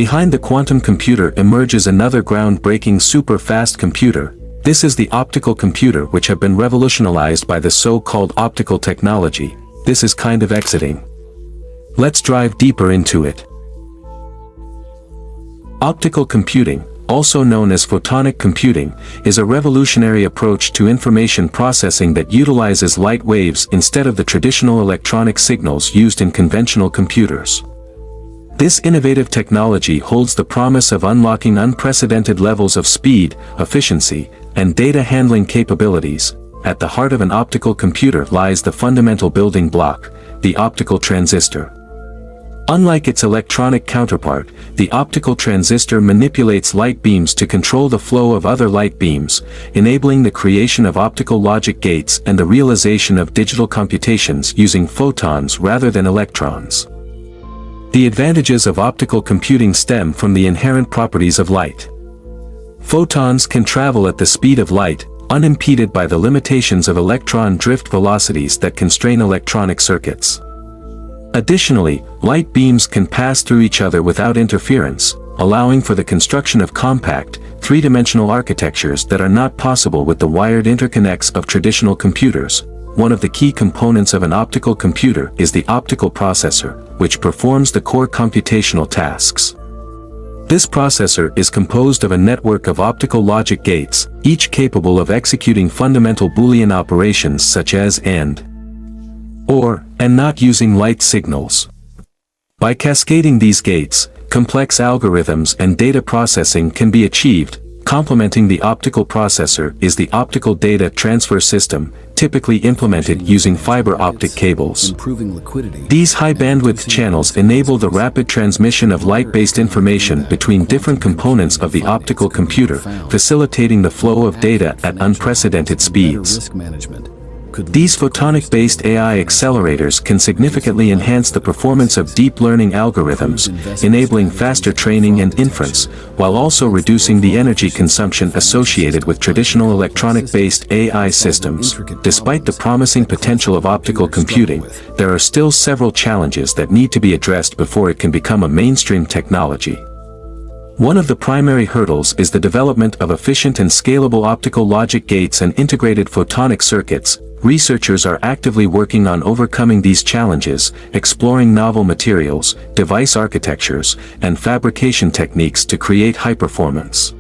Behind the quantum computer emerges another groundbreaking super-fast computer. This is the optical computer, which have been revolutionized by the so-called optical technology. This is kind of exciting. Let's dive deeper into it. Optical computing, also known as photonic computing, is a revolutionary approach to information processing that utilizes light waves instead of the traditional electronic signals used in conventional computers. This innovative technology holds the promise of unlocking unprecedented levels of speed, efficiency, and data handling capabilities. At the heart of an optical computer lies the fundamental building block, the optical transistor. Unlike its electronic counterpart, the optical transistor manipulates light beams to control the flow of other light beams, enabling the creation of optical logic gates and the realization of digital computations using photons rather than electrons. The advantages of optical computing stem from the inherent properties of light. Photons can travel at the speed of light, unimpeded by the limitations of electron drift velocities that constrain electronic circuits. Additionally, light beams can pass through each other without interference, allowing for the construction of compact, three-dimensional architectures that are not possible with the wired interconnects of traditional computers. One of the key components of an optical computer is the optical processor, which performs the core computational tasks. This processor is composed of a network of optical logic gates, each capable of executing fundamental Boolean operations such as AND, OR, and NOT using light signals. By cascading these gates, complex algorithms and data processing can be achieved. Complementing the optical processor is the optical data transfer system, typically implemented using fiber optic cables. These high-bandwidth channels enable the rapid transmission of light-based information between different components of the optical computer, facilitating the flow of data at unprecedented speeds. These photonic-based AI accelerators can significantly enhance the performance of deep learning algorithms, enabling faster training and inference, while also reducing the energy consumption associated with traditional electronic-based AI systems. Despite the promising potential of optical computing, there are still several challenges that need to be addressed before it can become a mainstream technology. One of the primary hurdles is the development of efficient and scalable optical logic gates and integrated photonic circuits. Researchers are actively working on overcoming these challenges, exploring novel materials, device architectures, and fabrication techniques to create high-performance,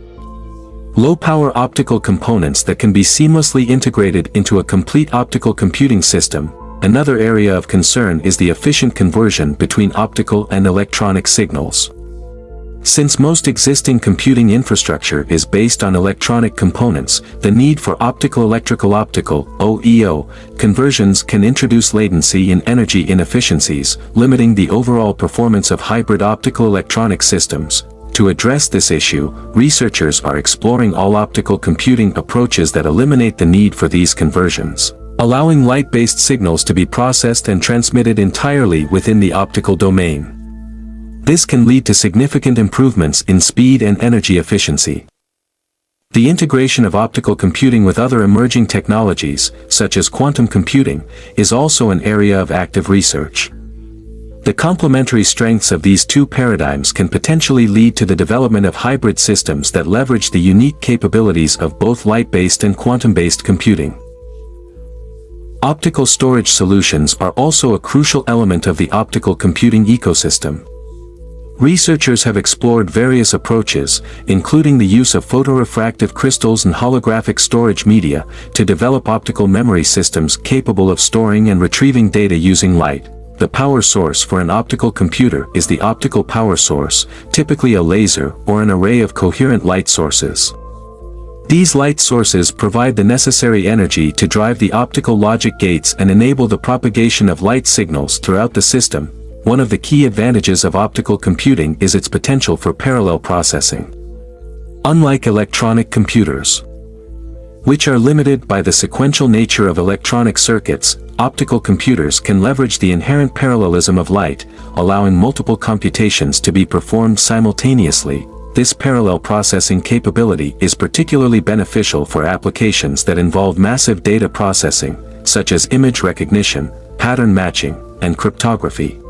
low-power optical components that can be seamlessly integrated into a complete optical computing system. Another area of concern is the efficient conversion between optical and electronic signals. Since most existing computing infrastructure is based on electronic components, the need for optical-electrical (OEO) conversions can introduce latency and energy inefficiencies, limiting the overall performance of hybrid optical-electronic systems. To address this issue, researchers are exploring all-optical computing approaches that eliminate the need for these conversions, allowing light-based signals to be processed and transmitted entirely within the optical domain. This can lead to significant improvements in speed and energy efficiency. The integration of optical computing with other emerging technologies, such as quantum computing, is also an area of active research. The complementary strengths of these two paradigms can potentially lead to the development of hybrid systems that leverage the unique capabilities of both light-based and quantum-based computing. Optical storage solutions are also a crucial element of the optical computing ecosystem. Researchers have explored various approaches, including the use of photorefractive crystals and holographic storage media, to develop optical memory systems capable of storing and retrieving data using light. The power source for an optical computer is the optical power source, typically a laser or an array of coherent light sources. These light sources provide the necessary energy to drive the optical logic gates and enable the propagation of light signals throughout the system. One of the key advantages of optical computing is its potential for parallel processing. Unlike electronic computers, which are limited by the sequential nature of electronic circuits, optical computers can leverage the inherent parallelism of light, allowing multiple computations to be performed simultaneously. This parallel processing capability is particularly beneficial for applications that involve massive data processing, such as image recognition, pattern matching, and cryptography.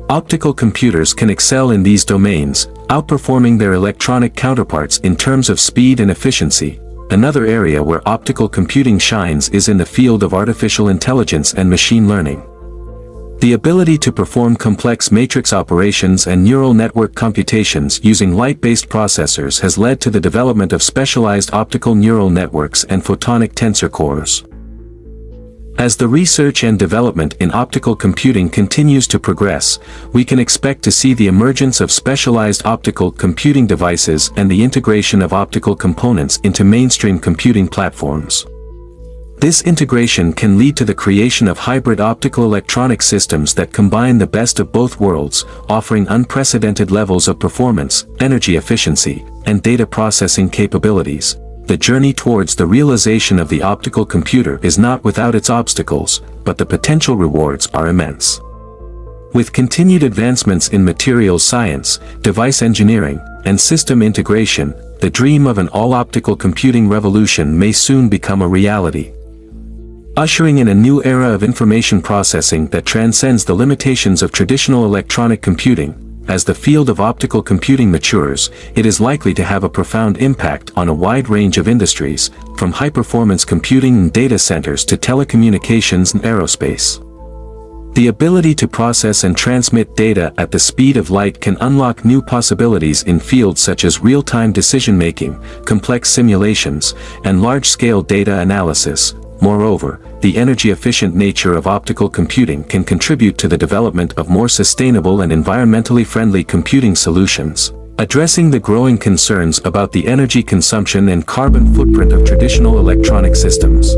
Optical computers can excel in these domains, outperforming their electronic counterparts in terms of speed and efficiency. Another area where optical computing shines is in the field of artificial intelligence and machine learning. The ability to perform complex matrix operations and neural network computations using light-based processors has led to the development of specialized optical neural networks and photonic tensor cores. As the research and development in optical computing continues to progress, we can expect to see the emergence of specialized optical computing devices and the integration of optical components into mainstream computing platforms. This integration can lead to the creation of hybrid optical electronic systems that combine the best of both worlds, offering unprecedented levels of performance, energy efficiency, and data processing capabilities. The journey towards the realization of the optical computer is not without its obstacles, but the potential rewards are immense. With continued advancements in materials science, device engineering, and system integration, the dream of an all-optical computing revolution may soon become a reality, ushering in a new era of information processing that transcends the limitations of traditional electronic computing. As the field of optical computing matures, it is likely to have a profound impact on a wide range of industries, from high-performance computing and data centers to telecommunications and aerospace. The ability to process and transmit data at the speed of light can unlock new possibilities in fields such as real-time decision-making, complex simulations, and large-scale data analysis. Moreover, the energy-efficient nature of optical computing can contribute to the development of more sustainable and environmentally friendly computing solutions, addressing the growing concerns about the energy consumption and carbon footprint of traditional electronic systems.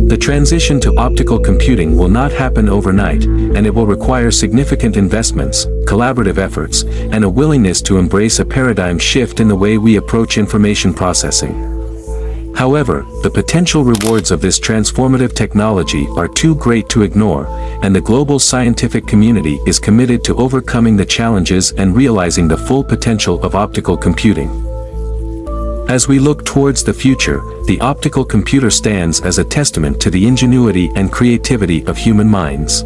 The transition to optical computing will not happen overnight, and it will require significant investments, collaborative efforts, and a willingness to embrace a paradigm shift in the way we approach information processing. However, the potential rewards of this transformative technology are too great to ignore, and the global scientific community is committed to overcoming the challenges and realizing the full potential of optical computing. As we look towards the future, the optical computer stands as a testament to the ingenuity and creativity of human minds.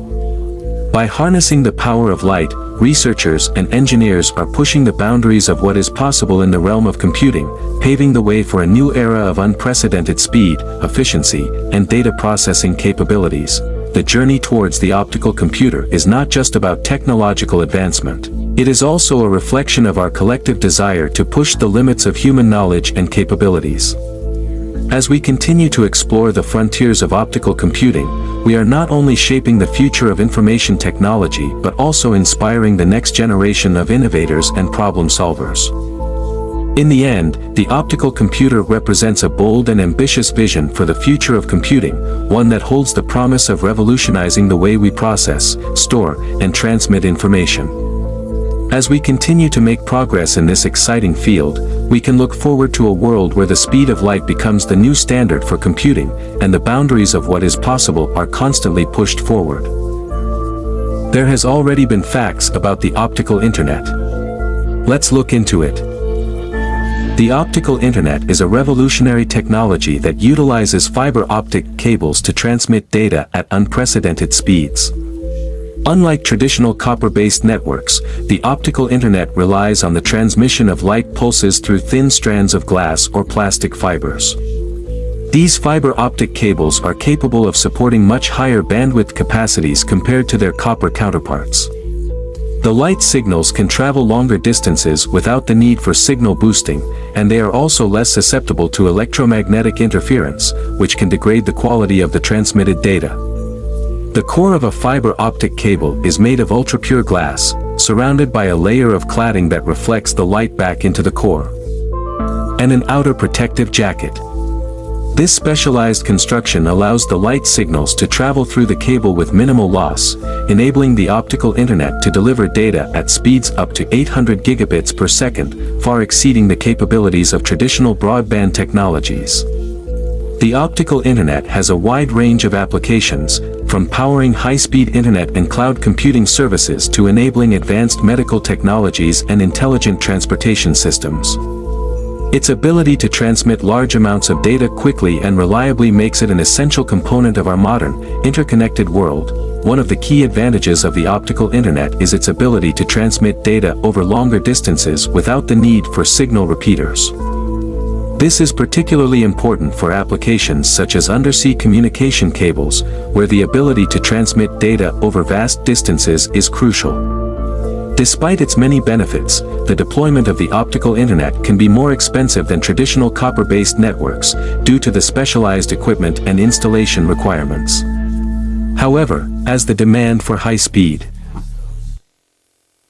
By harnessing the power of light, researchers and engineers are pushing the boundaries of what is possible in the realm of computing, paving the way for a new era of unprecedented speed, efficiency, and data processing capabilities. The journey towards the optical computer is not just about technological advancement. It is also a reflection of our collective desire to push the limits of human knowledge and capabilities. As we continue to explore the frontiers of optical computing, we are not only shaping the future of information technology but also inspiring the next generation of innovators and problem solvers. In the end, the optical computer represents a bold and ambitious vision for the future of computing, one that holds the promise of revolutionizing the way we process, store, and transmit information. As we continue to make progress in this exciting field, we can look forward to a world where the speed of light becomes the new standard for computing, and the boundaries of what is possible are constantly pushed forward. There has already been facts about the optical internet. Let's look into it. The optical internet is a revolutionary technology that utilizes fiber optic cables to transmit data at unprecedented speeds. Unlike traditional copper-based networks, the optical internet relies on the transmission of light pulses through thin strands of glass or plastic fibers. These fiber optic cables are capable of supporting much higher bandwidth capacities compared to their copper counterparts. The light signals can travel longer distances without the need for signal boosting, and they are also less susceptible to electromagnetic interference, which can degrade the quality of the transmitted data. The core of a fiber optic cable is made of ultra-pure glass, surrounded by a layer of cladding that reflects the light back into the core, and an outer protective jacket. This specialized construction allows the light signals to travel through the cable with minimal loss, enabling the optical internet to deliver data at speeds up to 800 gigabits per second, far exceeding the capabilities of traditional broadband technologies. The optical internet has a wide range of applications, from powering high-speed internet and cloud computing services to enabling advanced medical technologies and intelligent transportation systems. Its ability to transmit large amounts of data quickly and reliably makes it an essential component of our modern, interconnected world. one of the key advantages of the optical internet is its ability to transmit data over longer distances without the need for signal repeaters. This is particularly important for applications such as undersea communication cables, where the ability to transmit data over vast distances is crucial. Despite its many benefits, the deployment of the optical internet can be more expensive than traditional copper-based networks, due to the specialized equipment and installation requirements. However, as the demand for high speed,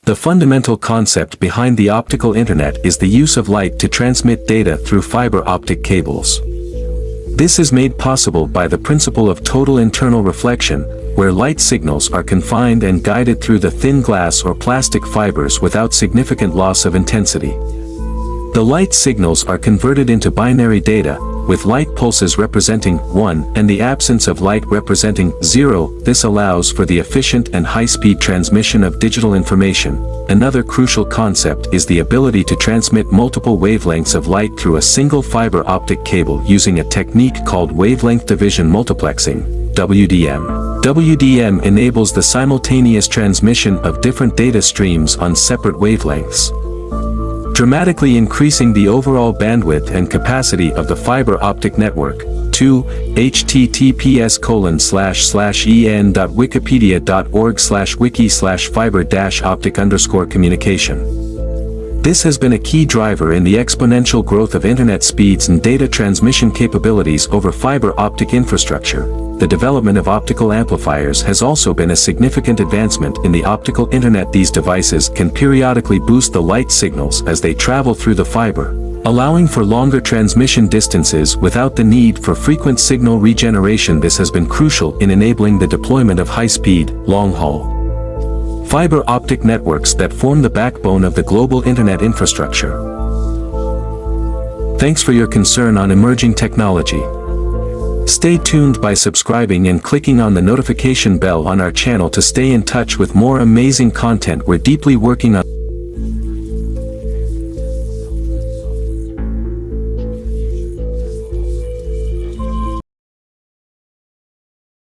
the fundamental concept behind the optical internet is the use of light to transmit data through fiber optic cables. This is made possible by the principle of total internal reflection, where light signals are confined and guided through the thin glass or plastic fibers without significant loss of intensity. The light signals are converted into binary data, with light pulses representing 1 and the absence of light representing 0. This allows for the efficient and high-speed transmission of digital information. Another crucial concept is the ability to transmit multiple wavelengths of light through a single fiber optic cable using a technique called wavelength division multiplexing, WDM. WDM enables the simultaneous transmission of different data streams on separate wavelengths, dramatically increasing the overall bandwidth and capacity of the fiber optic network. 2. https://en.wikipedia.org/wiki/fiber-optic_communication. This has been a key driver in the exponential growth of internet speeds and data transmission capabilities over fiber optic infrastructure. The development of optical amplifiers has also been a significant advancement in the optical internet. These devices can periodically boost the light signals as they travel through the fiber, allowing for longer transmission distances without the need for frequent signal regeneration. This has been crucial in enabling the deployment of high-speed, long-haul fiber optic networks that form the backbone of the global internet infrastructure. Thanks for your concern on emerging technology. Stay tuned by subscribing and clicking on the notification bell on our channel to stay in touch with more amazing content. We're deeply working on